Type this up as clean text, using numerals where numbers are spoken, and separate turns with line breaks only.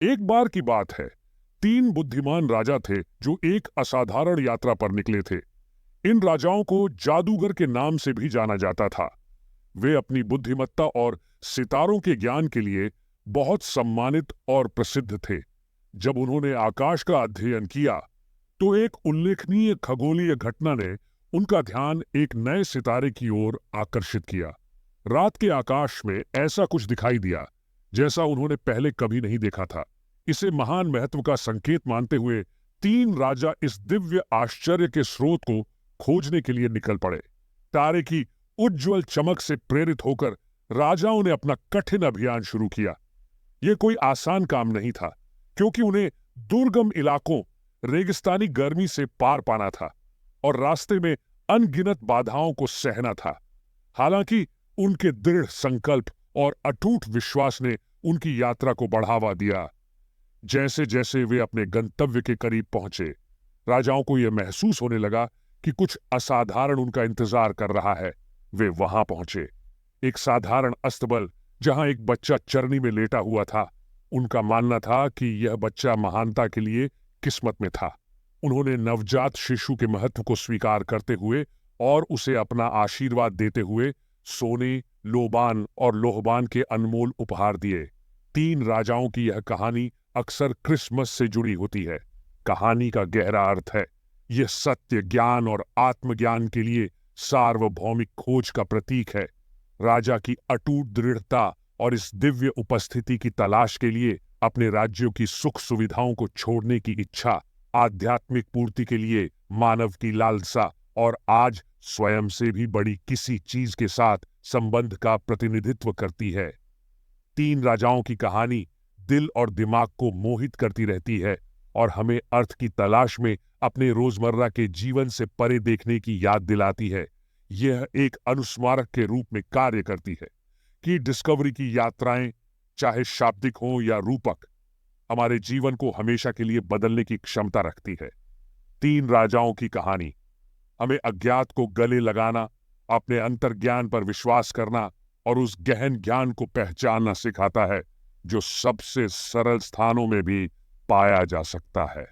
एक बार की बात है। तीन बुद्धिमान राजा थे जो एक असाधारण यात्रा पर निकले थे। इन राजाओं को जादूगर के नाम से भी जाना जाता था। वे अपनी बुद्धिमत्ता और सितारों के ज्ञान के लिए बहुत सम्मानित और प्रसिद्ध थे। जब उन्होंने आकाश का अध्ययन किया तो एक उल्लेखनीय खगोलीय घटना ने उनका ध्यान एक नए सितारे की ओर आकर्षित किया। रात के आकाश में ऐसा कुछ दिखाई दिया जैसा उन्होंने पहले कभी नहीं देखा था। इसे महान महत्व का संकेत मानते हुए तीन राजा इस दिव्य आश्चर्य के स्रोत को खोजने के लिए निकल पड़े। तारे की उज्जवल चमक से प्रेरित होकर राजाओं ने अपना कठिन अभियान शुरू किया। यह कोई आसान काम नहीं था, क्योंकि उन्हें दुर्गम इलाकों, रेगिस्तानी गर्मी से पार पाना था और रास्ते में अनगिनत बाधाओं को सहना था। हालांकि उनके दृढ़ संकल्प और अटूट विश्वास ने उनकी यात्रा को बढ़ावा दिया। जैसे जैसे वे अपने गंतव्य के करीब पहुंचे, राजाओं को यह महसूस होने लगा कि कुछ असाधारण उनका इंतजार कर रहा है। वे वहां पहुंचे, एक साधारण अस्तबल जहां एक बच्चा चरनी में लेटा हुआ था। उनका मानना था कि यह बच्चा महानता के लिए किस्मत में था। उन्होंने नवजात शिशु के महत्व को स्वीकार करते हुए और उसे अपना आशीर्वाद देते हुए सोने, लोबान और लोहबान के अनमोल उपहार दिए। तीन राजाओं की यह कहानी अक्सर क्रिसमस से जुड़ी होती है। कहानी का गहरा अर्थ है, यह सत्य, ज्ञान और आत्मज्ञान के लिए सार्वभौमिक खोज का प्रतीक है। राजा की अटूट दृढ़ता और इस दिव्य उपस्थिति की तलाश के लिए अपने राज्यों की सुख सुविधाओं को छोड़ने की इच्छा, आध्यात्मिक पूर्ति के लिए मानव की लालसा और आज स्वयं से भी बड़ी किसी चीज के साथ संबंध का प्रतिनिधित्व करती है। तीन राजाओं की कहानी दिल और दिमाग को मोहित करती रहती है और हमें अर्थ की तलाश में अपने रोजमर्रा के जीवन से परे देखने की याद दिलाती है। यह एक अनुस्मारक के रूप में कार्य करती है कि डिस्कवरी की यात्राएं, चाहे शाब्दिक हों या रूपक, हमारे जीवन को हमेशा के लिए बदलने की क्षमता रखती है। तीन राजाओं की कहानी हमें अज्ञात को गले लगाना, अपने अंतर्ज्ञान पर विश्वास करना और उस गहन ज्ञान को पहचानना सिखाता है जो सबसे सरल स्थानों में भी पाया जा सकता है।